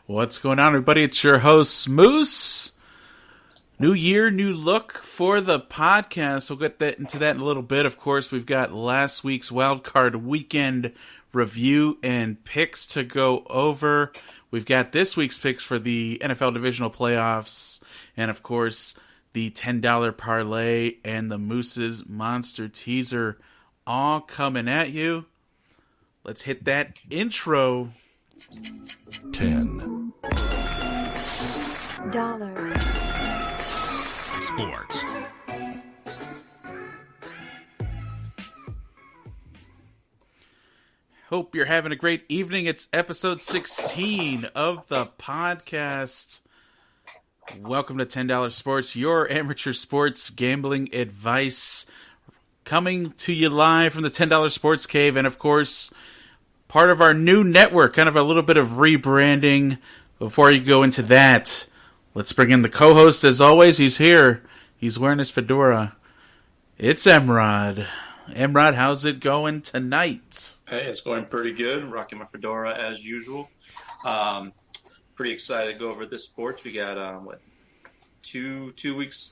What's going on, everybody? It's your host, Moose. New year, new look for the podcast. We'll get into that in a little bit. Of course, we've got last week's Wildcard weekend review and picks to go over. We've got this week's picks for the NFL divisional playoffs. And, of course, the $10 parlay and the Moose's monster teaser all coming at you. Let's hit that intro. $10 Sports. Hope you're having a great evening. It's episode 16 of the podcast. Welcome to $10 Sports, your amateur sports gambling advice. Coming to you live from the $10 Sports Cave, and of course, part of our new network, kind of a little bit of rebranding. Before you go into that, let's bring in the co-host. As always, he's here. He's wearing his fedora. It's MRod. MRod, how's it going tonight? Hey, it's going pretty good. Rocking my fedora as usual. Pretty excited to go over this sports. We got 3 weeks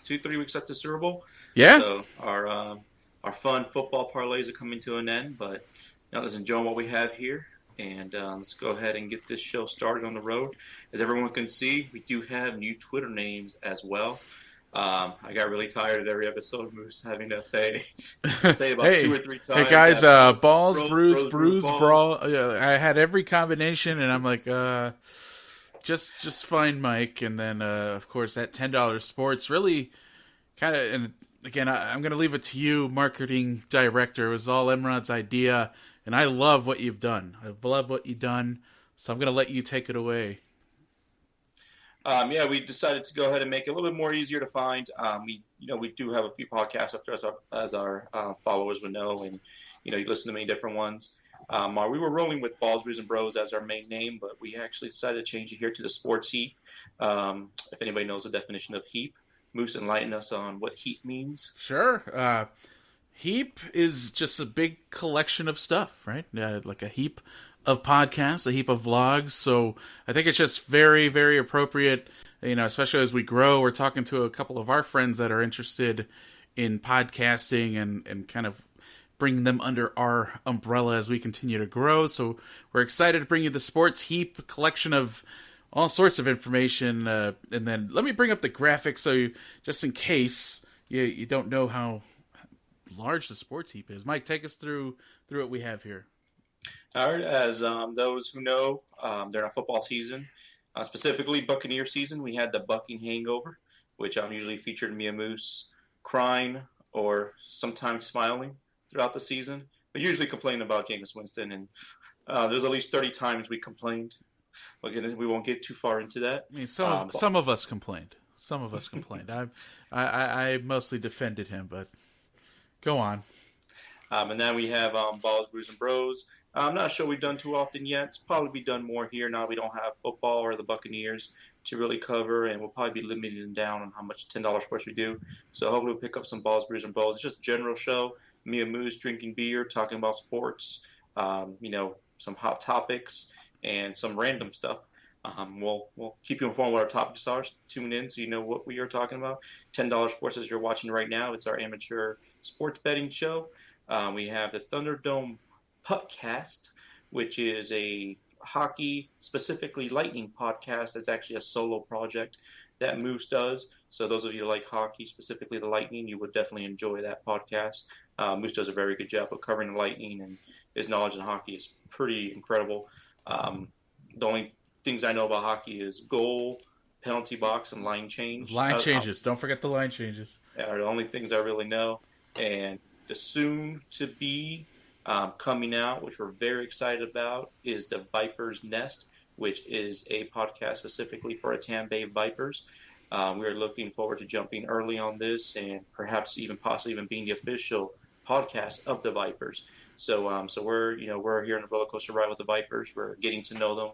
after Super Bowl. Yeah. So our fun football parlays are coming to an end, but let's enjoy what we have here, and let's go ahead and get this show started on the road. As everyone can see, we do have new Twitter names as well. I got really tired of every episode of Moose having to say about 2 or 3 times. Hey guys, balls, bruise, brawl. I had every combination, and I'm like, just find Mike, and then of course that $10 Sports really kind of. And again, I'm going to leave it to you, marketing director. It was all Emrod's idea. And I love what you've done. I love what you've done. So I'm going to let you take it away. We decided to go ahead and make it a little bit more easier to find. We do have a few podcasts up there, as our followers would know, and you listen to many different ones. We were rolling with Balls, Brews, and Bros as our main name, but we actually decided to change it here to the Sports Heap. If anybody knows the definition of heap, Moose, enlighten us on what heap means. Sure. Heap is just a big collection of stuff, right? Like a heap of podcasts, a heap of vlogs. So I think it's just very, very appropriate, especially as we grow. We're talking to a couple of our friends that are interested in podcasting and kind of bring them under our umbrella as we continue to grow. So we're excited to bring you the Sports Heap, collection of all sorts of information. And then let me bring up the graphics so just in case you don't know how large the Sports Heap is. Mike, take us through what we have here. All right, as those who know, they're in a football season, specifically Buccaneer season. We had the Bucking Hangover, which usually featured me and Moose crying or sometimes smiling throughout the season, but usually complaining about Jameis Winston. And there's at least 30 times we complained. We won't get too far into that. I mean, some of us complained. Some of us complained. I mostly defended him, but go on. And then we have Balls, Brews, and Bros. I'm not sure we've done too often yet. It's probably be done more here now we don't have football or the Buccaneers to really cover, and we'll probably be limiting down on how much $10 sports we do. So hopefully we'll pick up some Balls, Brews, and Bros. It's just a general show. Me and Moose drinking beer, talking about sports, some hot topics, and some random stuff. We'll keep you informed what our topics are. Tune in so you know what we are talking about. $10 Sports, as you're watching right now, it's our amateur sports betting show. We have the Thunderdome Puckcast, which is a hockey, specifically Lightning podcast. It's actually a solo project that Moose does. So those of you who like hockey, specifically the Lightning, you would definitely enjoy that podcast. Moose does a very good job of covering the Lightning, and his knowledge in hockey is pretty incredible. The only things I know about hockey is goal, penalty box, and line change. Line changes. Don't forget the line changes. Are the only things I really know. And the soon-to-be coming out, which we're very excited about, is the Viper's Nest, which is a podcast specifically for the Tampa Bay Vipers. We are looking forward to jumping early on this and perhaps possibly being the official podcast of the Vipers. So we're here on a roller coaster ride with the Vipers. We're getting to know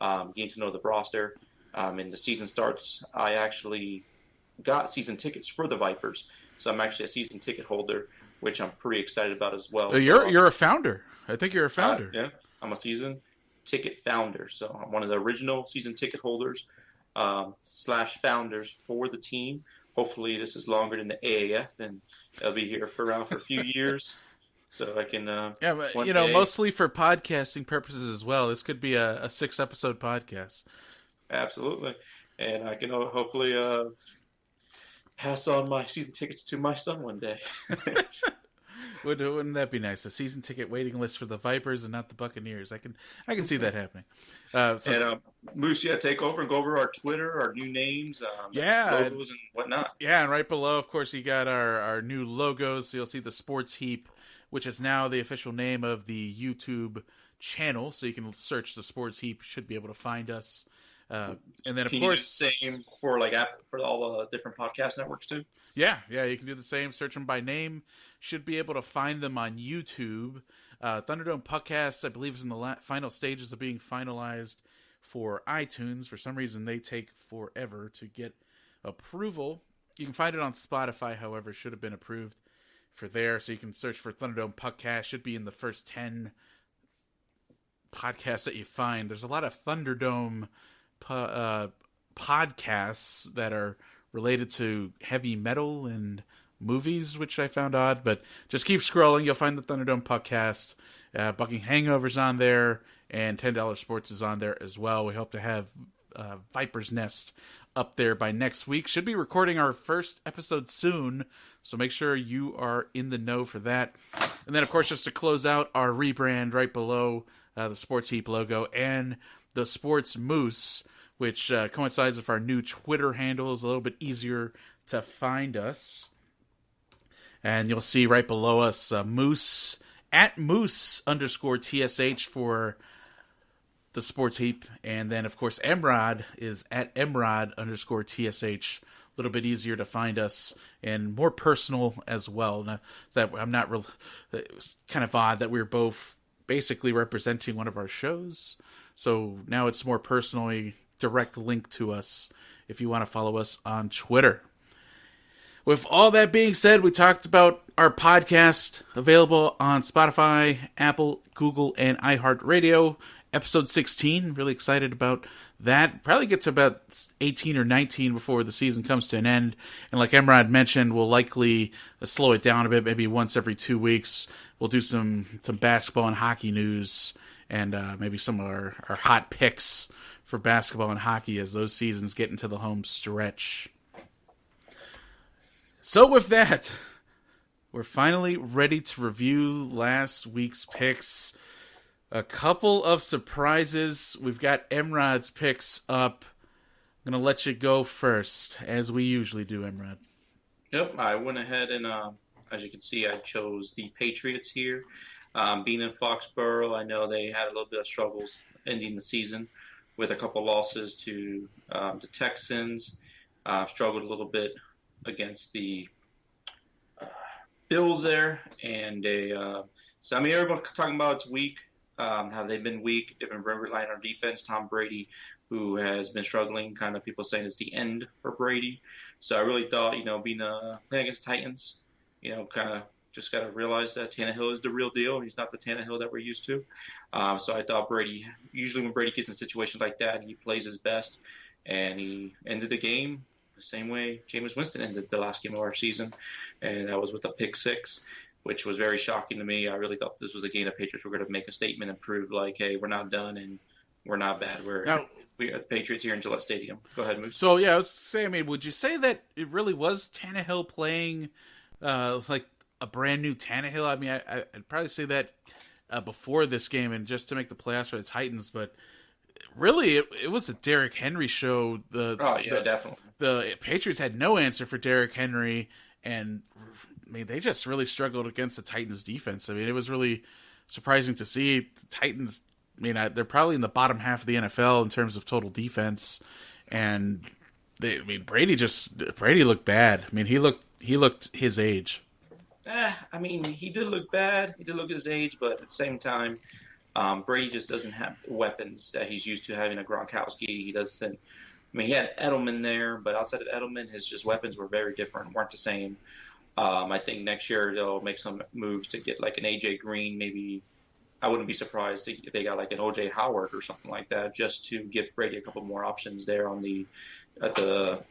them, getting to know the roster. And the season starts. I actually got season tickets for the Vipers, so I'm actually a season ticket holder, which I'm pretty excited about as well. You're a founder. I think you're a founder. Yeah, I'm a season ticket founder. So I'm one of the original season ticket holders / founders for the team. Hopefully this is longer than the AAF, and I'll be here around for a few years. So I can, but mostly for podcasting purposes as well. This could be a 6-episode podcast. Absolutely. And I can hopefully pass on my season tickets to my son one day. Wouldn't that be nice? A season ticket waiting list for the Vipers and not the Buccaneers. I can see that happening. Moose, take over and go over our Twitter, our new names, logos and whatnot. Yeah, and right below, of course, you got our new logos. So you'll see the Sports Heap, which is now the official name of the YouTube channel. So you can search the Sports Heap. You should be able to find us. And then, of course, same for for all the different podcast networks too. Yeah, you can do the same. Search them by name. Should be able to find them on YouTube. Thunderdome Podcast, I believe, is in the final stages of being finalized for iTunes. For some reason, they take forever to get approval. You can find it on Spotify, however, should have been approved for there. So you can search for Thunderdome Podcast. Should be in the first 10 podcasts that you find. There's a lot of Thunderdome podcasts that are related to heavy metal and movies, which I found odd, but just keep scrolling. You'll find the Thunderdome podcast. Bucking Hangover's on there, and $10 Sports is on there as well. We hope to have Viper's Nest up there by next week. Should be recording our first episode soon, so make sure you are in the know for that. And then, of course, just to close out, our rebrand right below the Sports Heap logo and the Sports Moose, which coincides with our new Twitter handle. Is a little bit easier to find us. And you'll see right below us Moose, at Moose_TSH for the Sports Heap. And then, of course, MRod is at MRod_TSH. A little bit easier to find us and more personal as well. Now, that I'm not real. It was kind of odd that we were both basically representing one of our shows. So now it's more personally direct link to us if you want to follow us on Twitter. With all that being said, we talked about our podcast available on Spotify, Apple, Google, and iHeartRadio. Episode 16, really excited about that. Probably get to about 18 or 19 before the season comes to an end. And like Emrod mentioned, we'll likely slow it down a bit, maybe once every 2 weeks. We'll do some basketball and hockey news and maybe some of our hot picks for basketball and hockey as those seasons get into the home stretch. So with that, we're finally ready to review last week's picks. A couple of surprises. We've got Emrod's picks up. I'm going to let you go first, as we usually do, Emrod. Yep, I went ahead and, as you can see, I chose the Patriots here. Being in Foxborough, I know they had a little bit of struggles ending the season with a couple losses to the Texans. Struggled a little bit against the Bills there. And so, I mean, everyone's talking about it's weak. How they've been weak. They've been relying on defense. Tom Brady, who has been struggling, kind of people saying it's the end for Brady. So I really thought, being playing against Titans, kind of just got to realize that Tannehill is the real deal. He's not the Tannehill that we're used to. So I thought Brady, usually when Brady gets in situations like that, he plays his best. And he ended the game the same way Jameis Winston ended the last game of our season. And that was with a pick six, which was very shocking to me. I really thought this was a game the Patriots were going to make a statement and prove, hey, we're not done and we're not bad. We are the Patriots here in Gillette Stadium. Go ahead, Moose. So, yeah, I was saying, would you say that it really was Tannehill playing like a brand new Tannehill? I mean, I'd probably say that before this game and just to make the playoffs for the Titans, but really it was a Derrick Henry show. Definitely. The Patriots had no answer for Derrick Henry, and I mean, they just really struggled against the Titans' defense. I mean, it was really surprising to see the Titans. I mean, they're probably in the bottom half of the NFL in terms of total defense, and Brady looked bad. I mean, he looked his age. I mean, he did look bad. He did look his age, but at the same time, Brady just doesn't have weapons that he's used to having. A Gronkowski. He doesn't. I mean, he had Edelman there, but outside of Edelman, his weapons were very different, weren't the same. I think next year they'll make some moves to get like an AJ Green, maybe I wouldn't be surprised if they got like an OJ Howard or something like that, just to get Brady a couple more options there on the at the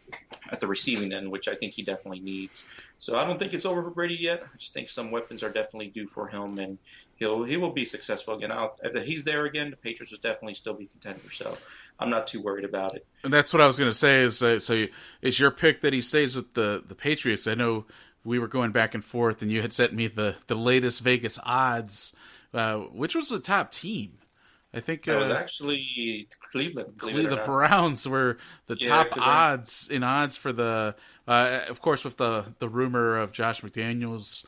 at the receiving end, which I think he definitely needs. So I don't think it's over for Brady yet. I just think some weapons are definitely due for him, and he will be successful again. If he's there again, the Patriots will definitely still be contenders. So I'm not too worried about it. And that's what I was going to say. Is your pick that he stays with the Patriots? I know we were going back and forth, and you had sent me the latest Vegas odds. Which was the top team? I think It was actually Cleveland. The Browns were the top odds for the. Of course, with the rumor of Josh McDaniels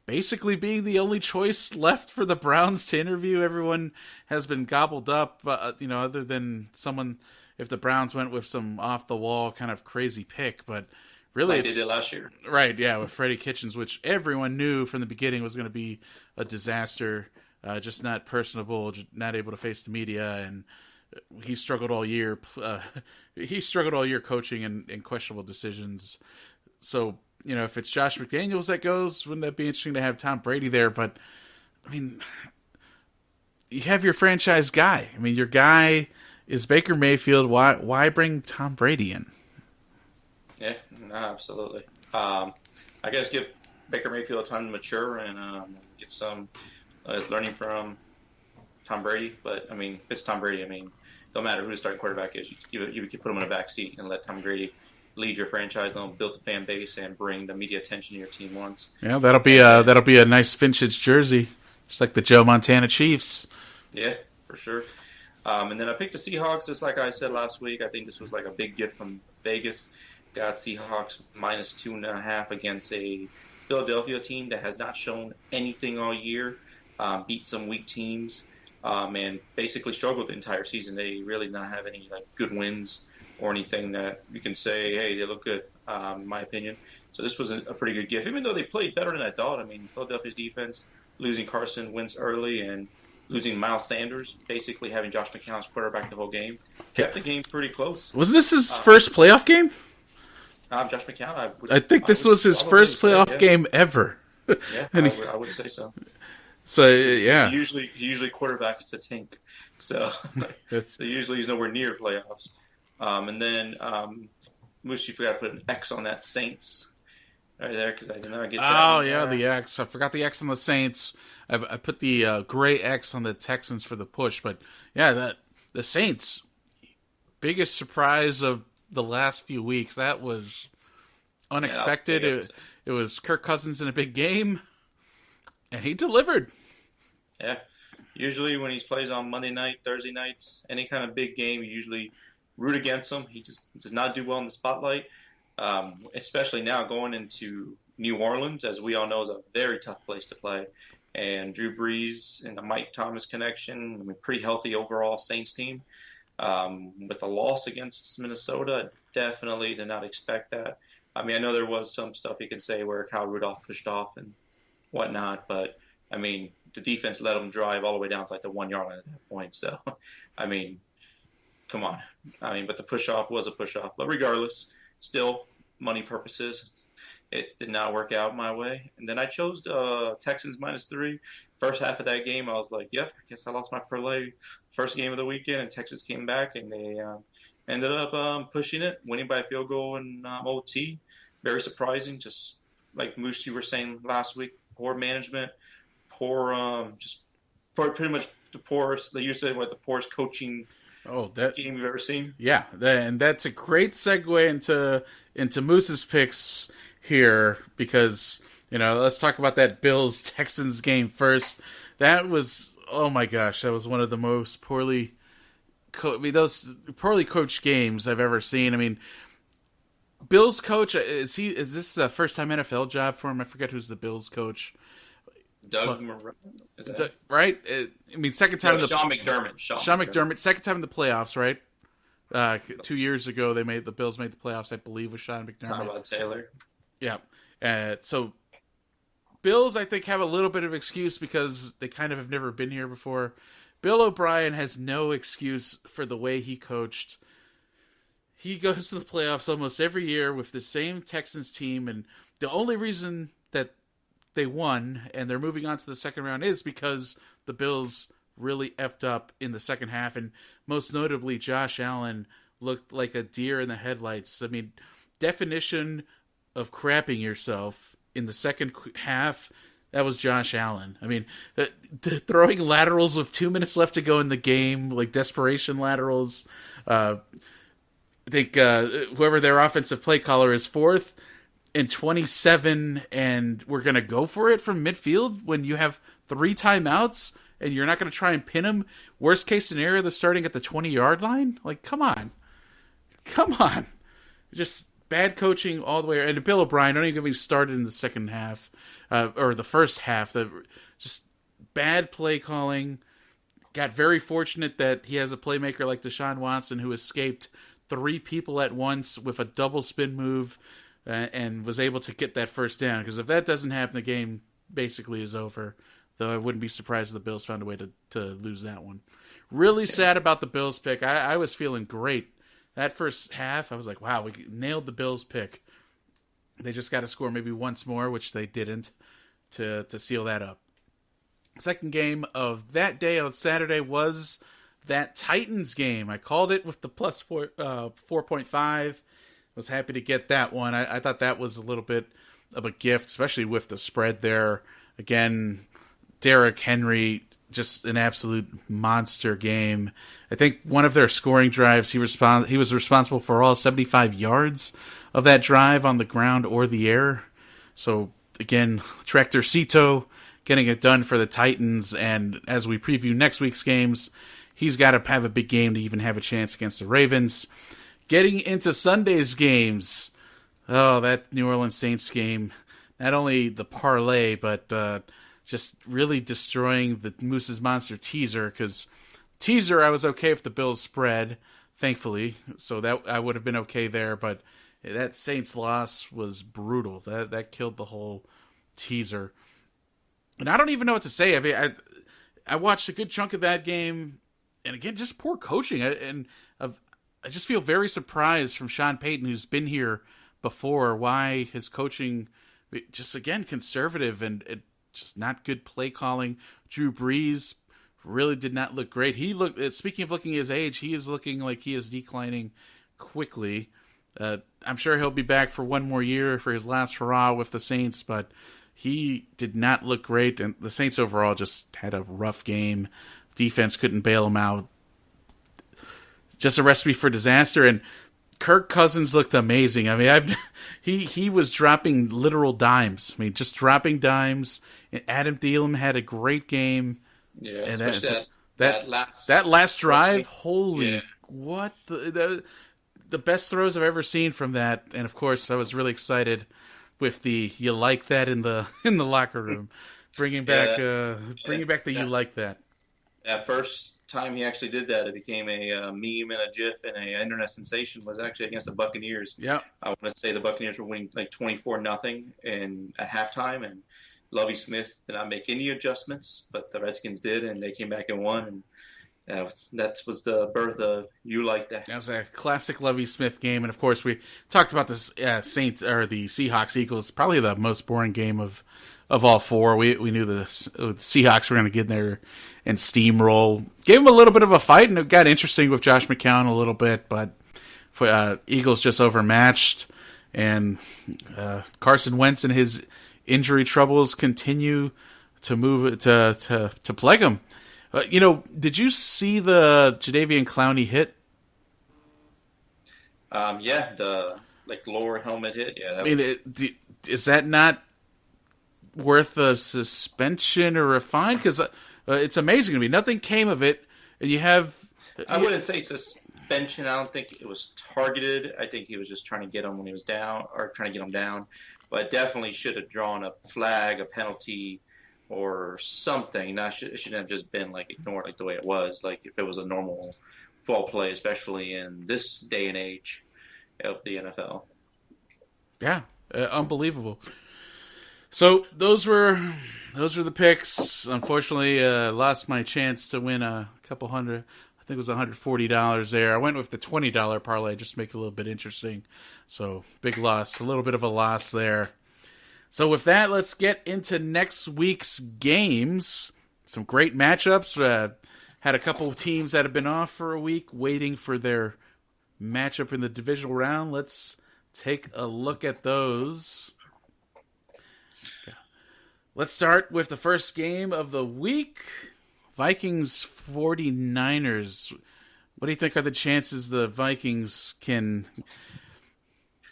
basically being the only choice left for the Browns to interview, everyone has been gobbled up. Other than someone, if the Browns went with some off the wall kind of crazy pick, but. Really, they did last year. Right, yeah, with Freddie Kitchens, which everyone knew from the beginning was going to be a disaster, just not personable, just not able to face the media, and he struggled all year. He struggled all year coaching and questionable decisions. So, if it's Josh McDaniels that goes, wouldn't that be interesting to have Tom Brady there? But, I mean, you have your franchise guy. I mean, your guy is Baker Mayfield. Why bring Tom Brady in? Yeah, no, absolutely. I guess give Baker Mayfield time to mature and get some learning from Tom Brady. But, I mean, if it's Tom Brady, I mean, don't matter who the starting quarterback is. You can put him in a back seat and let Tom Brady lead your franchise, build the fan base, and bring the media attention to your team once. Yeah, that'll be a nice vintage jersey, just like the Joe Montana Chiefs. Yeah, for sure. And then I picked the Seahawks, just like I said last week. I think this was like a big gift from Vegas. Got Seahawks minus 2.5 against a Philadelphia team that has not shown anything all year, beat some weak teams, and basically struggled the entire season. They really did not have any good wins or anything that you can say, hey, they look good, in my opinion. So this was a pretty good gift, even though they played better than I thought. I mean, Philadelphia's defense, losing Carson Wentz early and losing Miles Sanders, basically having Josh McCown as quarterback the whole game, kept the game pretty close. Was this his first playoff game? Josh McCown, I think this was his first playoff game ever. Yeah, I would say so. So yeah, he usually quarterbacks to tank, so usually he's nowhere near playoffs. And then Moose, you forgot to put an X on that Saints right there because I did not get that. Oh yeah, the X. I forgot the X on the Saints. I put the gray X on the Texans for the push, but yeah, the Saints biggest surprise of the last few weeks. That was unexpected. It was Kirk Cousins in a big game, and he delivered. Yeah. Usually when he plays on Monday night, Thursday nights, any kind of big game, you usually root against him. He just does not do well in the spotlight, especially now going into New Orleans, as we all know, is a very tough place to play. And Drew Brees and the Mike Thomas connection, I mean, pretty healthy overall Saints team. With the loss against Minnesota, definitely did not expect that. I mean, I know there was some stuff you can say where Kyle Rudolph pushed off and whatnot, but I mean, the defense let them drive all the way down to like the 1 yard line at that point. So, I mean, come on. I mean, but the push off was a push off. But regardless, still money purposes, it did not work out my way. And then I chose Texans -3. First half of that game, I was like, yep, I guess I lost my parlay. First game of the weekend, and Texas came back, and they ended up pushing it, winning by a field goal in OT. Very surprising, just like Moose, you were saying last week, poor management, pretty much the poorest, they used to say, the poorest coaching game you've ever seen. Yeah, and that's a great segue into Moose's picks here, because let's talk about that Bills Texans game first. That was, oh my gosh, that was one of the most poorly coached games I've ever seen. I mean, Bills coach, is this a first time NFL job for him? I forget who's the Bills coach. Doug Marrone, right? I mean, second time. Sean McDermott. Sean McDermott, second time in the playoffs, right? 2 years ago, the Bills made the playoffs, I believe, with Sean McDermott. Tyrod Taylor. Yeah. So Bills, I think, have a little bit of excuse because they kind of have never been here before. Bill O'Brien has no excuse for the way he coached. He goes to the playoffs almost every year with the same Texans team, and the only reason that they won and they're moving on to the second round is because the Bills really effed up in the second half, and most notably Josh Allen looked like a deer in the headlights. I mean, definition of crapping yourself in the second half, that was Josh Allen. I mean, throwing laterals with 2 minutes left to go in the game, like desperation laterals. I think whoever their offensive play caller is, 4th and 27, and we're going to go for it from midfield when you have 3 timeouts, and you're not going to try and pin him. Worst case scenario, they're starting at the 20-yard line? Like, come on. Come on. Just bad coaching all the way. And Bill O'Brien, don't even get me started in the second half, or the first half. Just bad play calling. Got very fortunate that he has a playmaker like Deshaun Watson who escaped 3 people at once with a double spin move and was able to get that first down. Because if that doesn't happen, the game basically is over. Though I wouldn't be surprised if the Bills found a way to lose that one. Really sad about the Bills pick. I was feeling great. That first half, I was like, wow, we nailed the Bills pick. They just got to score maybe once more, which they didn't, to seal that up. Second game of that day on Saturday was that Titans game. I called it with the plus 4.5. Was happy to get that one. I thought that was a little bit of a gift, especially with the spread there. Again, Derrick Henry, just an absolute monster game. I think one of their scoring drives, he was responsible for all 75 yards of that drive on the ground or the air. So, again, Tractorcito getting it done for the Titans. And as we preview next week's games, he's got to have a big game to even have a chance against the Ravens. Getting into Sunday's games, oh, that New Orleans Saints game, not only the parlay, but just really destroying the Moose's Monster teaser, because teaser I was okay if the Bills spread, thankfully, so that I would have been okay there, but that Saints loss was brutal. That killed the whole teaser. And I don't even know what to say. I mean, I watched a good chunk of that game, and again, just poor coaching, and I just feel very surprised from Sean Payton, who's been here before, why his coaching just, again, conservative and just not good play calling. Drew Brees really did not look great. Speaking of looking his age, he is looking like he is declining quickly. I'm sure he'll be back for one more year for his last hurrah with the Saints, but he did not look great, and the Saints overall just had a rough game. Defense couldn't bail him out. Just a recipe for disaster, and Kirk Cousins looked amazing. I mean, he was dropping literal dimes. I mean, just dropping dimes. Adam Thielen had a great game. Yeah, and that last drive, holy, yeah. What the best throws I've ever seen from that. And of course, I was really excited with the "you like that" in the locker room, bringing back the "you like that." That first time he actually did that, it became a meme and a GIF and a internet sensation. Was actually against the Buccaneers. Yeah, I want to say the Buccaneers were winning like 24-0 at halftime, and Lovie Smith did not make any adjustments, but the Redskins did, and they came back and won. And that was the birth of "you like that." That was a classic Lovie Smith game, and of course we talked about this Saints or the Seahawks Eagles, probably the most boring game of all four. We knew the Seahawks were going to get in there and steamroll. Gave them a little bit of a fight, and it got interesting with Josh McCown a little bit, but Eagles just overmatched, and Carson Wentz and his injury troubles continue to move to plague him. Did you see the Jadeveon Clowney hit? Yeah, the lower helmet hit. Yeah, is that not worth a suspension or a fine? Because it's amazing to me. Nothing came of it, and you have. I wouldn't say suspension. I don't think it was targeted. I think he was just trying to get him when he was down, or trying to get him down. But definitely should have drawn a flag, a penalty, or something. It shouldn't have just been ignored the way it was. If it was a normal fall play, especially in this day and age of the NFL. Yeah, unbelievable. So those were the picks. Unfortunately, lost my chance to win a couple hundred. I think it was $140 there. I went with the $20 parlay just to make it a little bit interesting. So big loss, a little bit of a loss there. So with that, let's get into next week's games. Some great matchups. Had a couple of teams that have been off for a week waiting for their matchup in the divisional round. Let's take a look at those. Let's start with the first game of the week. Vikings 49ers. What do you think are the chances the Vikings can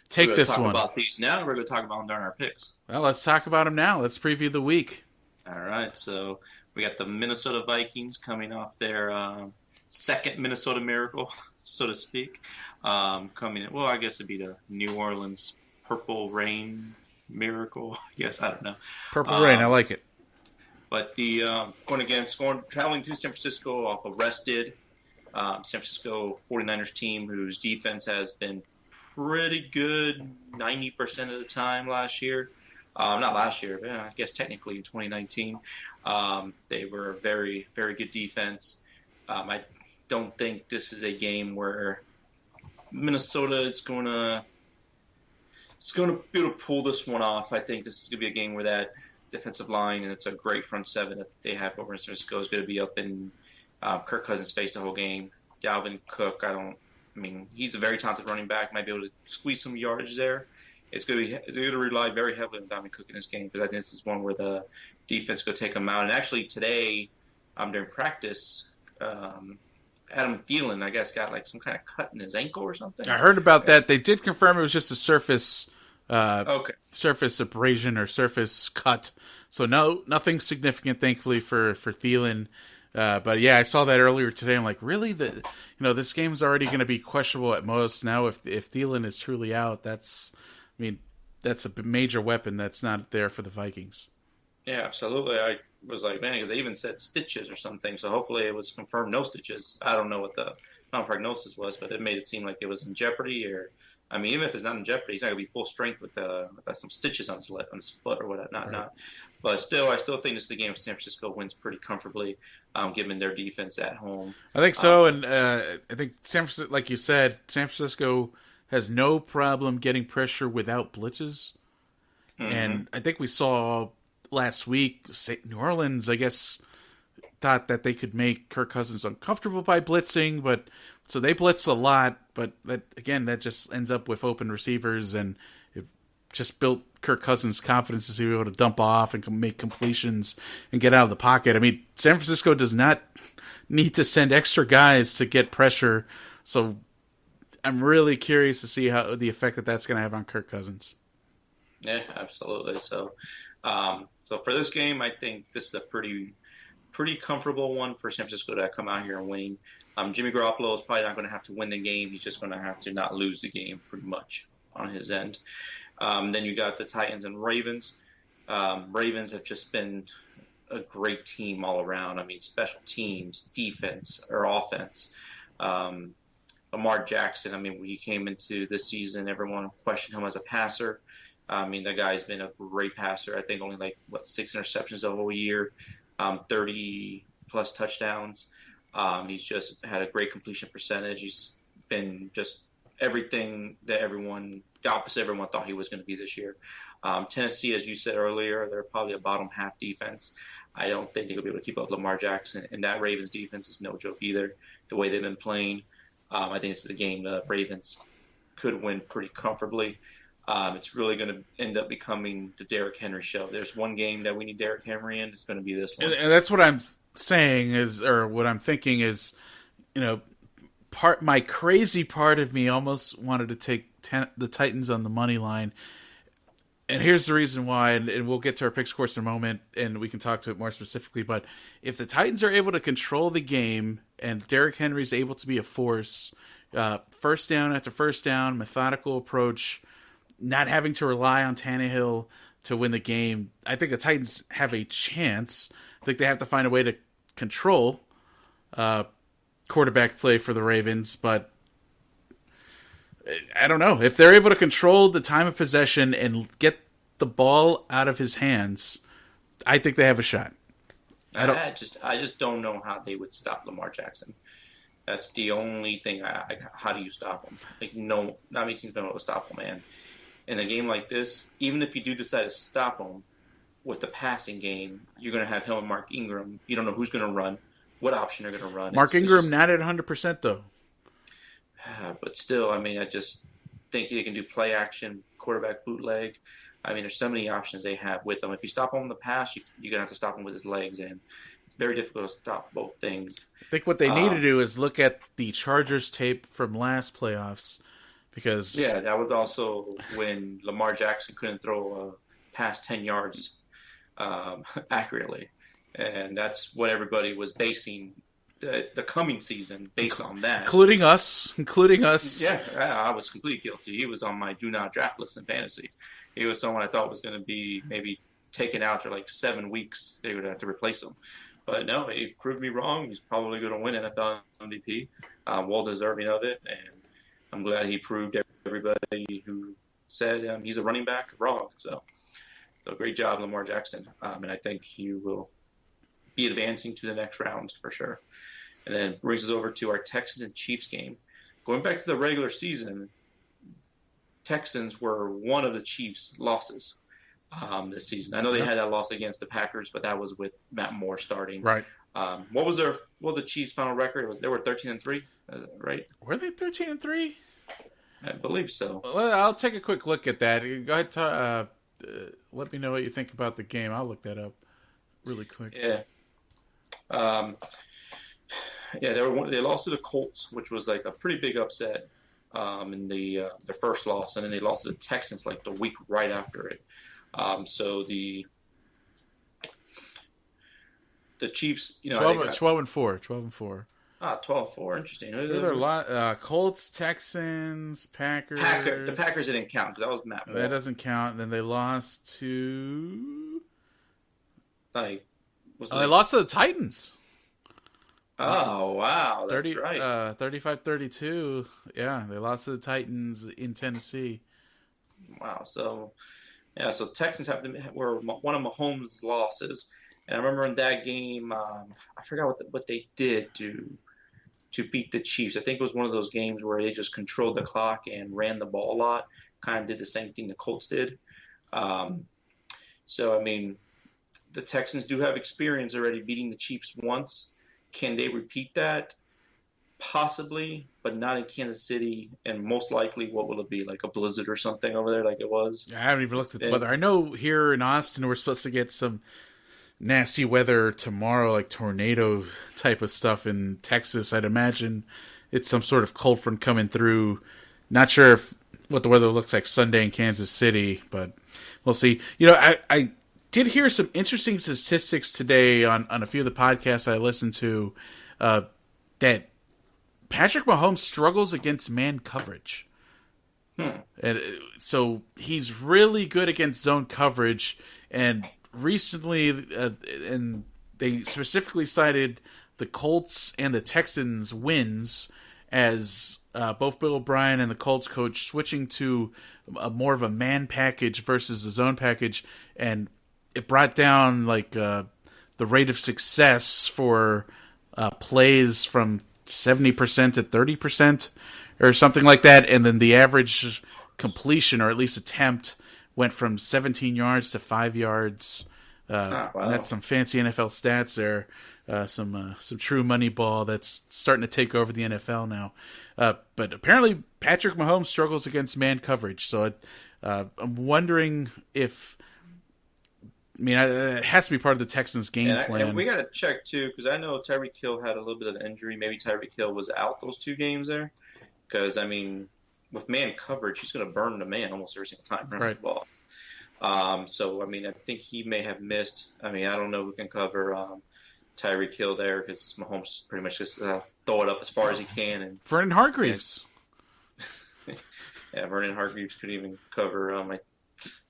take this one? We're going to talk about these now, or we're going to talk about them during our picks? Well, let's talk about them now. Let's preview the week. All right, so we got the Minnesota Vikings coming off their second Minnesota miracle, so to speak. Coming in, well, I guess it'd be the New Orleans Purple Rain miracle. Yes, I don't know. Purple Rain, I like it. But the traveling to San Francisco off of rested San Francisco 49ers team, whose defense has been pretty good 90% of the time last year. Not last year, but I guess technically in 2019. They were a very, very good defense. I don't think this is a game where Minnesota is going to be able to pull this one off. I think this is going to be a game where that defensive line, and it's a great front seven that they have over in San Francisco, is going to be up in Kirk Cousins' face the whole game. Dalvin Cook, he's a very talented running back, might be able to squeeze some yardage there. It's going to rely very heavily on Dalvin Cook in this game, because I think this is one where the defense could take him out. And actually today, during practice, Adam Thielen, I guess, got like some kind of cut in his ankle or something. I heard about that. They did confirm it was just a surface abrasion or surface cut. So nothing significant, thankfully, for Thielen. But yeah, I saw that earlier today. I'm like, really? This game's already going to be questionable at most. Now, if Thielen is truly out, that's a major weapon that's not there for the Vikings. Yeah, absolutely. I was like, man, because they even said stitches or something. So hopefully it was confirmed no stitches. I don't know what the prognosis was, but it made it seem like it was in jeopardy. Or, even if it's not in jeopardy, he's not going to be full strength with some stitches on his foot or whatnot. Right. But still, I still think this is a game of San Francisco wins pretty comfortably, given their defense at home. I think so, and I think San Francisco, like you said, San Francisco has no problem getting pressure without blitzes. Mm-hmm. And I think we saw last week, New Orleans, I guess, thought that they could make Kirk Cousins uncomfortable by blitzing, but so they blitzed a lot, but that just ends up with open receivers, and it just built Kirk Cousins' confidence to be able to dump off and make completions and get out of the pocket. San Francisco does not need to send extra guys to get pressure, so I'm really curious to see how the effect that's going to have on Kirk Cousins. Yeah, absolutely. So for this game, I think this is a pretty comfortable one for San Francisco to come out here and win. Jimmy Garoppolo is probably not going to have to win the game. He's just going to have to not lose the game pretty much on his end. Then you got the Titans and Ravens. Ravens have just been a great team all around. Special teams, defense, or offense. Lamar Jackson, when he came into this season, everyone questioned him as a passer. The guy's been a great passer. I think only 6 interceptions the whole year, 30-plus touchdowns. He's just had a great completion percentage. He's been just everything that the opposite everyone thought he was going to be this year. Tennessee, as you said earlier, they're probably a bottom half defense. I don't think they're going to be able to keep up with Lamar Jackson, and that Ravens defense is no joke either, the way they've been playing. I think this is a game the Ravens could win pretty comfortably. It's really going to end up becoming the Derrick Henry show. There's one game that we need Derrick Henry in. It's going to be this one. And that's what I'm saying what I'm thinking is, my crazy part of me almost wanted to take the Titans on the money line. And here's the reason why, and we'll get to our picks course in a moment, and we can talk to it more specifically. But if the Titans are able to control the game and Derrick Henry's able to be a force, first down after first down, methodical approach, not having to rely on Tannehill to win the game, I think the Titans have a chance. I think they have to find a way to control quarterback play for the Ravens, but I don't know. If they're able to control the time of possession and get the ball out of his hands, I think they have a shot. I just don't know how they would stop Lamar Jackson. That's the only thing. How do you stop him? No, not many teams been able to stop him, man. in a game like this, even if you do decide to stop him with the passing game, you're going to have him and Mark Ingram. You don't know who's going to run, what option they're going to run. Mark Ingram not at 100% though. But still, I mean, I just think they can do play action, quarterback bootleg. I mean, there's so many options they have with him. If you stop him on the pass, you're going to have to stop him with his legs, and it's very difficult to stop both things. I think what they need to do is look at the Chargers tape from last playoffs, because that was also when Lamar Jackson couldn't throw past 10 yards accurately, and that's what everybody was basing the coming season based on that, including us. Yeah, I was completely guilty. He was on my do not draft list in fantasy. He was someone I thought was going to be maybe taken out after like 7 weeks. They would have to replace him. But no, he proved me wrong. He's probably going to win NFL MVP. Well deserving of it. And I'm glad he proved everybody who said he's a running back wrong. So great job, Lamar Jackson. And I think he will be advancing to the next round for sure. And then brings us over to our Texans and Chiefs game. Going back to the regular season, Texans were one of the Chiefs' losses this season. I know they had that loss against the Packers, but that was with Matt Moore starting. Right. What was the Chiefs' final record? They were 13-3, right? Were they 13-3? I believe so. Well, I'll take a quick look at that. Go ahead, let me know what you think about the game. I'll look that up really quick. Yeah. They lost to the Colts, which was like a pretty big upset in their first loss, and then they lost to the Texans like the week right after it. So the Chiefs, 12-4. Ah, 12-4. Interesting. Colts, Texans, Packers. The Packers didn't count because that was Matt Moore. That doesn't count. Then they lost to they lost to the Titans. Oh, wow. That's right. 35-32. Yeah, they lost to the Titans in Tennessee. Wow. So Texans were one of Mahomes' losses. And I remember in that game, I forgot what they did to beat the Chiefs. I think it was one of those games where they just controlled the clock and ran the ball a lot. Kind of did the same thing the Colts did. So, I mean, the Texans do have experience already beating the Chiefs once. Can they repeat that? Possibly, but not in Kansas City. And most likely, what will it be? Like a blizzard or something over there like it was? I haven't even looked at the weather. I know here in Austin we're supposed to get some nasty weather tomorrow, like tornado type of stuff in Texas. I'd imagine it's some sort of cold front coming through. Not sure what the weather looks like Sunday in Kansas City, but we'll see. I did hear some interesting statistics today on a few of the podcasts I listened to that Patrick Mahomes struggles against man coverage. And so he's really good against zone coverage, and recently, and they specifically cited the Colts and the Texans wins as both Bill O'Brien and the Colts coach switching to more of a man package versus a zone package, and it brought down the rate of success for plays from 70% to 30% or something like that, and then the average completion, or at least attempt, went from 17 yards to 5 yards. Wow. That's some fancy NFL stats there. Some true money ball that's starting to take over the NFL now. But apparently Patrick Mahomes struggles against man coverage. So I'm wondering if... it has to be part of the Texans' game plan. And we got to check, too, because I know Tyreek Hill had a little bit of an injury. Maybe Tyreek Hill was out those 2 games there. Because, with man coverage, he's going to burn the man almost every single time running the ball. So, I think he may have missed. I don't know who can cover Tyreek Hill there, because Mahomes pretty much just throw it up as far as he can. And Vernon Hargreaves. Yeah, Vernon Hargreaves could even cover my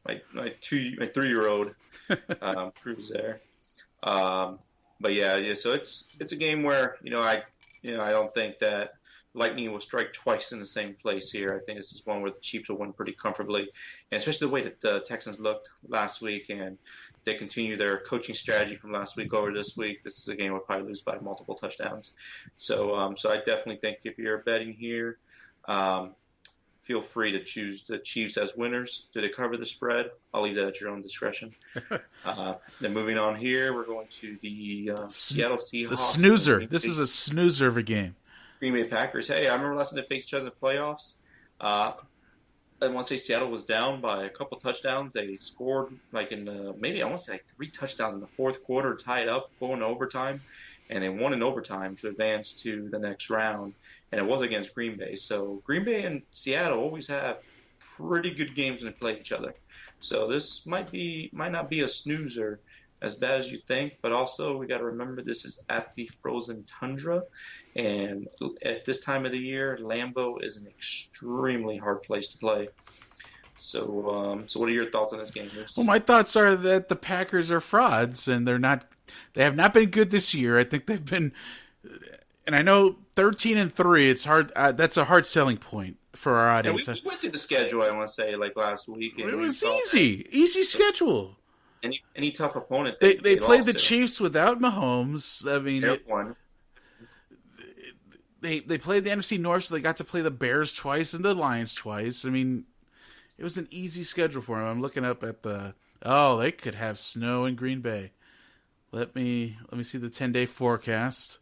3-year-old Cruz there. But yeah. So it's a game where I don't think that lightning will strike twice in the same place here. I think this is one where the Chiefs will win pretty comfortably, and especially the way that the Texans looked last week, and they continue their coaching strategy from last week over this week. This is a game we'll probably lose by multiple touchdowns. So I definitely think if you're betting here, feel free to choose the Chiefs as winners. Do they cover the spread? I'll leave that at your own discretion. Then moving on here, we're going to the Seattle Seahawks. The snoozer. This is a snoozer of a game. Green Bay Packers. Hey, I remember last time they faced each other in the playoffs. I want to say Seattle was down by a couple touchdowns. They scored like maybe I want to say like 3 touchdowns in the fourth quarter, tied up, going to overtime, and they won in overtime to advance to the next round. And it was against Green Bay. So Green Bay and Seattle always have pretty good games when they play each other. So this might not be a snoozer as bad as you think, but also we got to remember this is at the frozen tundra, and at this time of the year, Lambeau is an extremely hard place to play. So, what are your thoughts on this game, Moose? Well, my thoughts are that the Packers are frauds, and they have not been good this year. I think they've been, and I know 13-3. It's hard. That's a hard selling point for our audience. Yeah, we went through the schedule. I want to say like last week. And it was easy schedule. Any tough opponent. They played the Chiefs without Mahomes. I mean, they played the NFC North, so they got to play the Bears twice and the Lions twice. I mean, it was an easy schedule for them. I'm looking up at they could have snow in Green Bay. Let me see the 10-day forecast.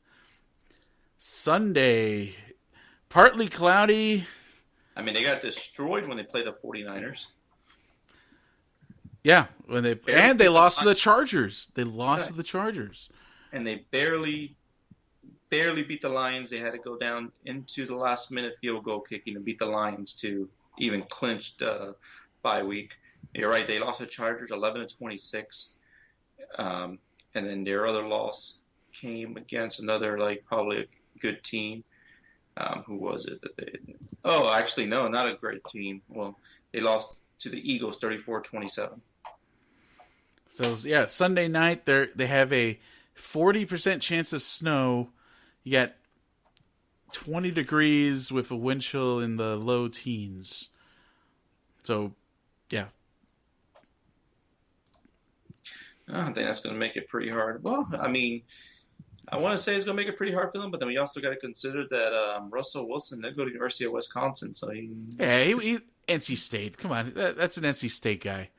Sunday, partly cloudy. I mean, they got destroyed when they played the 49ers. Yeah, they lost to the Chargers. They lost to the Chargers. And they barely beat the Lions. They had to go down into the last-minute field goal kicking to beat the Lions to even clinch the bye week. You're right. They lost to the Chargers 11-26. And then their other loss came against another, probably a good team. Who was it that they – oh, actually, no, not a great team. Well, they lost to the Eagles 34-27. So, yeah, Sunday night, they have a 40% chance of snow. You got 20 degrees with a wind chill in the low teens. So, yeah. I think that's going to make it pretty hard. Well, I mean, I want to say it's going to make it pretty hard for them, but then we also got to consider that Russell Wilson, they go to the University of Wisconsin. So he NC State. Come on, that's an NC State guy.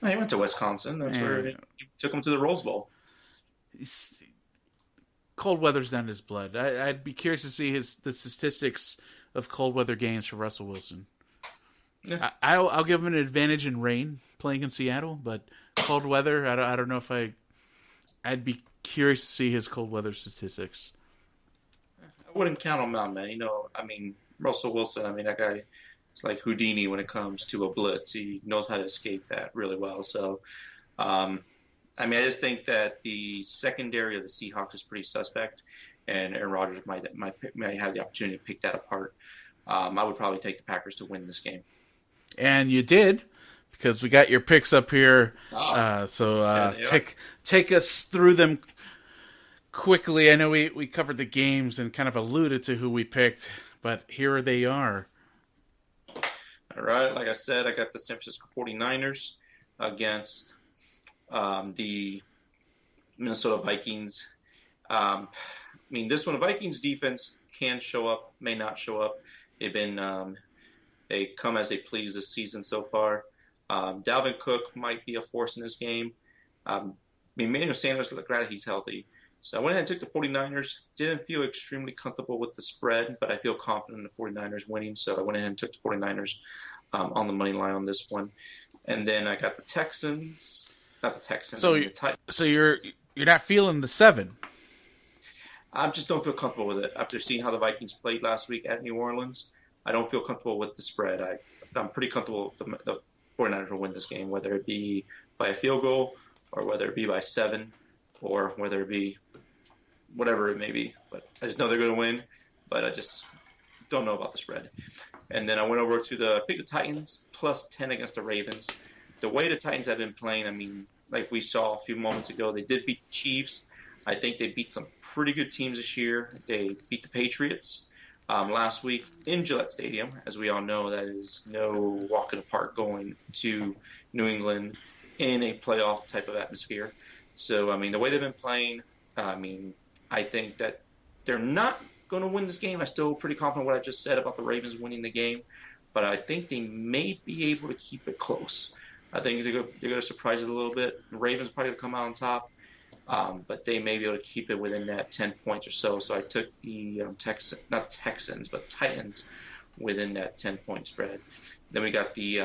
He went to Wisconsin. That's where he took him to the Rose Bowl. Cold weather's not in his blood. I'd be curious to see the statistics of cold weather games for Russell Wilson. Yeah. I'll give him an advantage in rain playing in Seattle, but cold weather, I don't know if I'd be curious to see his cold weather statistics. I wouldn't count him out, man. Russell Wilson, that guy is like Houdini when it comes to a blitz. He knows how to escape that really well. So, I just think that the secondary of the Seahawks is pretty suspect, and Aaron Rodgers might have the opportunity to pick that apart. I would probably take the Packers to win this game. And you did, because we got your picks up here. Take us through them quickly. I know we covered the games and kind of alluded to who we picked, but here they are. All right, like I said, I got the San Francisco 49ers against the Minnesota Vikings. This one, the Vikings defense can show up, may not show up. They come as they please this season so far. Dalvin Cook might be a force in this game. Emmanuel Sanders, glad he's healthy. So I went ahead and took the 49ers. Didn't feel extremely comfortable with the spread, but I feel confident in the 49ers winning. So I went ahead and took the 49ers on the money line on this one. And then I got the Texans. Not the Texans. The Titans. So you're not feeling the 7? I just don't feel comfortable with it. After seeing how the Vikings played last week at New Orleans, I don't feel comfortable with the spread. I'm pretty comfortable the 49ers will win this game, whether it be by a field goal or whether it be by 7 or whether it be whatever it may be. But I just know they're going to win, but I just don't know about the spread. And then I went over to pick the Titans plus 10 against the Ravens. The way the Titans have been playing, like we saw a few moments ago, they did beat the Chiefs. I think they beat some pretty good teams this year. They beat the Patriots last week in Gillette Stadium. As we all know, that is no walk in the park going to New England in a playoff type of atmosphere. So, the way they've been playing, I think that they're not going to win this game. I'm still pretty confident what I just said about the Ravens winning the game. but I think they may be able to keep it close. I think they're going to surprise us a little bit. The Ravens probably will come out on top, but they may be able to keep it within that 10 points or so. So I took the Titans within that 10-point spread. Then we got the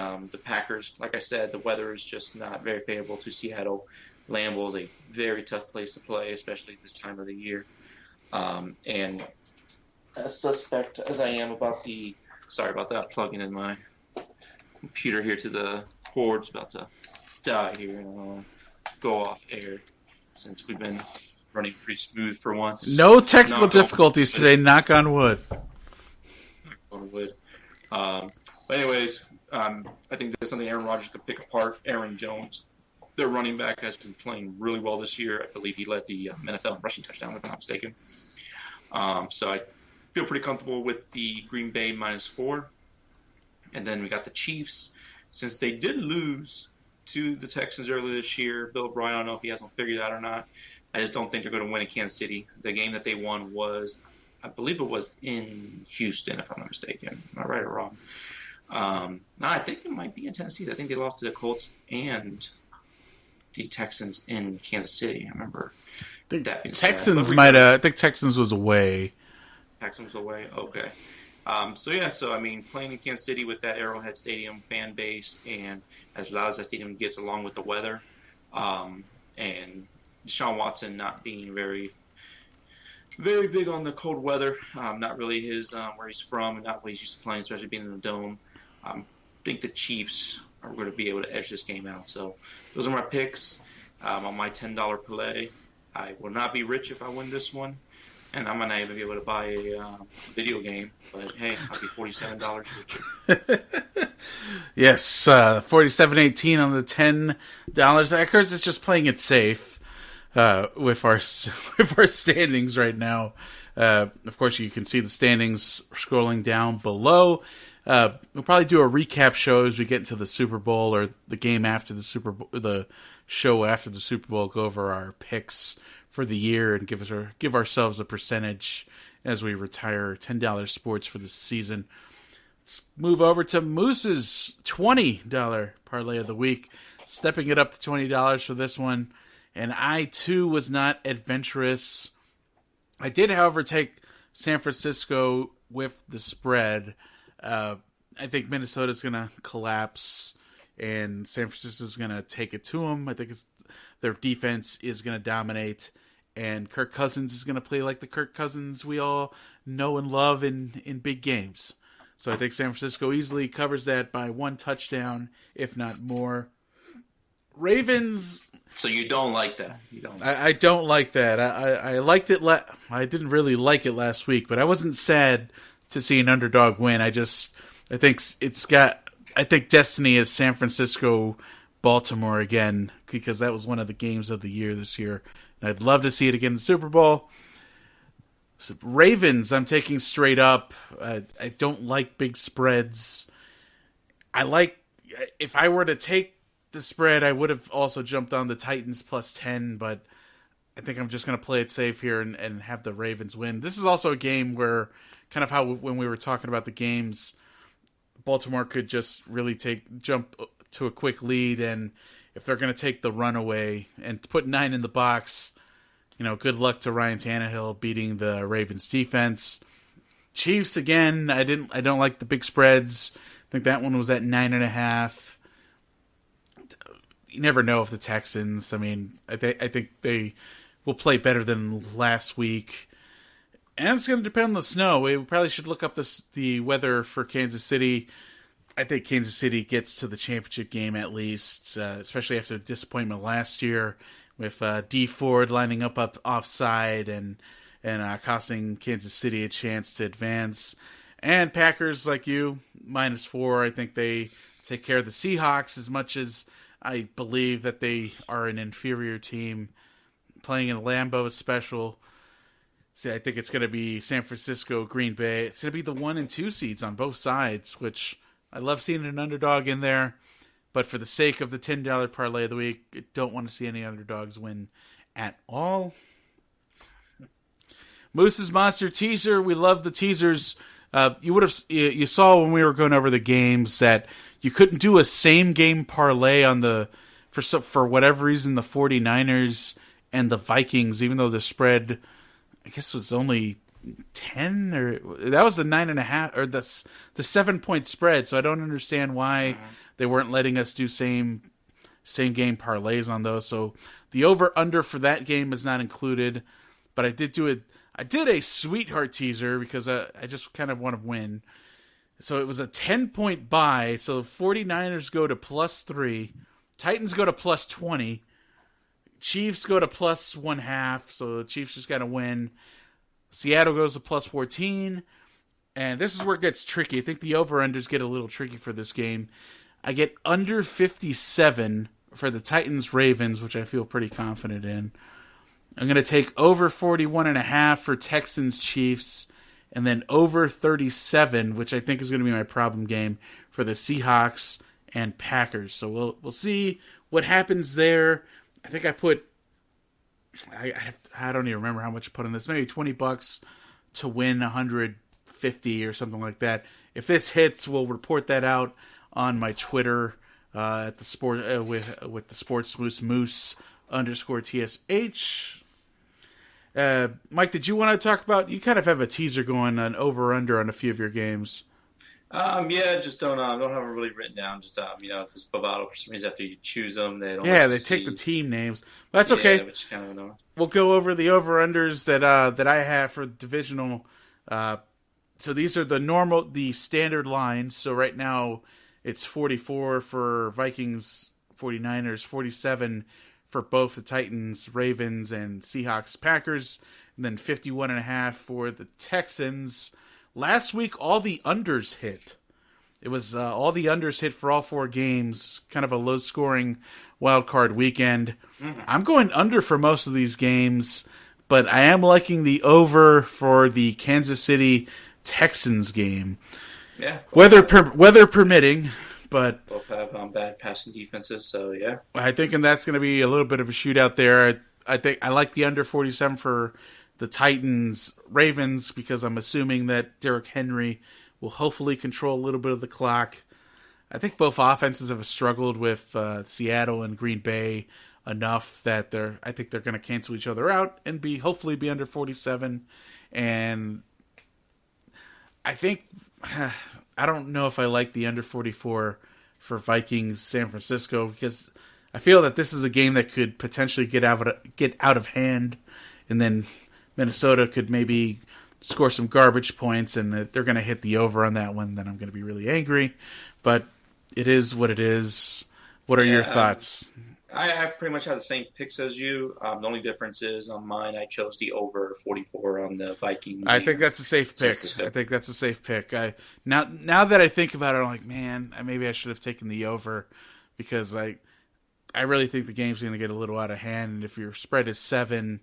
Packers. Like I said, the weather is just not very favorable to Seattle. Lambeau is a very tough place to play, especially this time of the year. And as suspect as I am about sorry about that, plugging in my computer here to the cord's about to die here, and I'll go off air since we've been running pretty smooth for once. No technical difficulties today, knock on wood. Knock on wood. But anyways, I think that's something Aaron Rodgers could pick apart. Aaron Jones, their running back, has been playing really well this year. I believe he led the NFL in rushing touchdown, if I'm not mistaken. So I feel pretty comfortable with the Green Bay -4. And then we got the Chiefs. Since they did lose to the Texans earlier this year, Bill O'Brien, I don't know if he has them figured out or not. I just don't think they're going to win in Kansas City. The game that they won was, I believe it was in Houston, if I'm not mistaken. Am I right or wrong? No, I think it might be in Tennessee. I think they lost to the Colts and the Texans in Kansas City. I remember that being Texans might have. I think Texans was away. Texans was away? Okay. So I mean, playing in Kansas City with that Arrowhead Stadium fan base, and as loud as that stadium gets, along with the weather, and Deshaun Watson not being very, very big on the cold weather, not really his where he's from, and not what he's used to playing, especially being in the dome. I think the Chiefs are going to be able to edge this game out. So those are my picks on my $10 parlay. I will not be rich if I win this one. And I might not even be able to buy a video game, but hey, I'll be $47 richer. Yes, $47.18 on the $10. Of course, it's just playing it safe with our standings right now. Of course, you can see the standings scrolling down below. We'll probably do a recap show as we get into the Super Bowl or the game after the Super Bowl, the show after the Super Bowl. Go over our picks for the year and give ourselves a percentage as we retire $10 sports for the season. Let's move over to Moose's $20 parlay of the week, stepping it up to $20 for this one. And I too was not adventurous. I did, however, take San Francisco with the spread. I think Minnesota's going to collapse and San Francisco's going to take it to them. I think their defense is going to dominate. And Kirk Cousins is going to play like the Kirk Cousins we all know and love in big games. So I think San Francisco easily covers that by one touchdown, if not more. Ravens. So you don't like that? I don't like that. I liked it. I didn't really like it last week, but I wasn't sad to see an underdog win. I think destiny is San Francisco, Baltimore again, because that was one of the games of the year this year. And I'd love to see it again in the Super Bowl. So Ravens, I'm taking straight up. I don't like big spreads. If I were to take the spread, I would have also jumped on the Titans plus 10, but I think I'm just going to play it safe here and have the Ravens win. This is also a game where, kind of how when we were talking about the games, Baltimore could just really jump to a quick lead, and if they're going to take the run away and put 9 in the box, good luck to Ryan Tannehill beating the Ravens defense. Chiefs, again, I don't like the big spreads. I think that one was at 9.5. You never know if the Texans, I think they will play better than last week. And it's going to depend on the snow. We probably should look up the weather for Kansas City. I think Kansas City gets to the championship game at least, especially after the disappointment last year with D Ford lining up offside and costing Kansas City a chance to advance. And Packers, like you, -4. I think they take care of the Seahawks as much as I believe that they are an inferior team. Playing in Lambeau is special. See, I think it's going to be San Francisco, Green Bay. It's going to be the 1 and 2 seeds on both sides, which I love seeing an underdog in there. But for the sake of the $10 parlay of the week, I don't want to see any underdogs win at all. Moose's Monster Teaser. We love the teasers. You saw when we were going over the games that you couldn't do a same game parlay on for whatever reason, the 49ers and the Vikings, even though the spread, I guess, was only 10, or that was the 9.5 or the 7-point spread. So I don't understand why they weren't letting us do same game parlays on those. So the over under for that game is not included, but I did a sweetheart teaser because I just kind of want to win. So it was a 10-point buy. So 49ers go to +3, Titans go to +20, Chiefs go to +1/2. So the Chiefs just got to win. Seattle goes to +14, and this is where it gets tricky. I think the over-unders get a little tricky for this game. I get under 57 for the Titans-Ravens, which I feel pretty confident in. I'm going to take over 41.5 for Texans-Chiefs, and then over 37, which I think is going to be my problem game, for the Seahawks and Packers. So we'll see what happens there. I think I don't even remember how much I put on this. Maybe $20 to win 150 or something like that. If this hits, we'll report that out on my Twitter at the sport with the Sports Moose _TSH. Mike, did you want to talk about? You kind of have a teaser going on over under on a few of your games. Yeah, just don't have it really written down. Just because Bovado, for some reason, after you choose them, they don't. Yeah, they take the team names. But that's okay. Which is kind of annoying. We'll go over the over unders that I have for divisional. So these are the standard lines. So right now it's 44 for Vikings, 49ers, 47 for both the Titans, Ravens, and Seahawks, Packers, and then 51.5 for the Texans. Last week, all the unders hit. It was all the unders hit for all 4 games. Kind of a low-scoring wildcard weekend. Mm-hmm. I'm going under for most of these games, but I am liking the over for the Kansas City Texans game. Yeah, weather permitting, but both have bad passing defenses. So yeah, I think that's going to be a little bit of a shootout there. I think I like the under 47 for the Titans Ravens because I'm assuming that Derrick Henry will hopefully control a little bit of the clock. I think both offenses have struggled with Seattle and Green Bay enough that I think they're going to cancel each other out and hopefully be under 47. And I think I don't know if I like the under 44 for Vikings San Francisco because I feel that this is a game that could potentially get out of hand, and then Minnesota could maybe score some garbage points, and they're going to hit the over on that one. Then I'm going to be really angry, but it is what it is. What are your thoughts? I pretty much have the same picks as you. The only difference is on mine, I chose the over 44 on the Vikings. I think that's a safe pick. Now that I think about it, I'm like, man, maybe I should have taken the over because I really think the game's going to get a little out of hand. And if your spread is 7,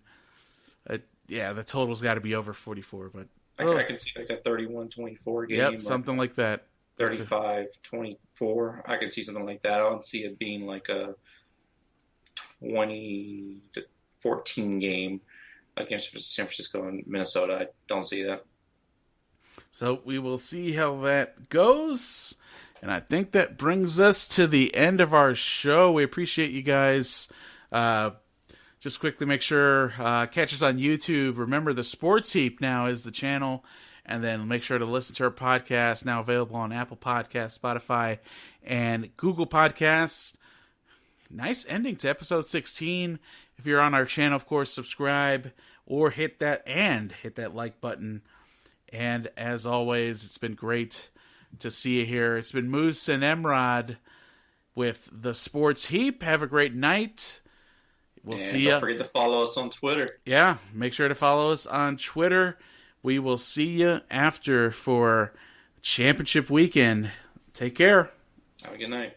the total's got to be over 44. But I can see like a 31-24 game. Yep, something like that. 35-24. I can see something like that. I don't see it being like a 20-14 game against San Francisco and Minnesota. I don't see that. So we will see how that goes. And I think that brings us to the end of our show. We appreciate you guys. Just quickly make sure, catch us on YouTube. Remember, the Sports Heap now is the channel. And then make sure to listen to our podcast, now available on Apple Podcasts, Spotify, and Google Podcasts. Nice ending to episode 16. If you're on our channel, of course, subscribe or hit that like button. And as always, it's been great to see you here. It's been Moose and MRod with the Sports Heap. Have a great night. We'll see you. Don't forget to follow us on Twitter. Yeah, make sure to follow us on Twitter. We will see you after for championship weekend. Take care. Have a good night.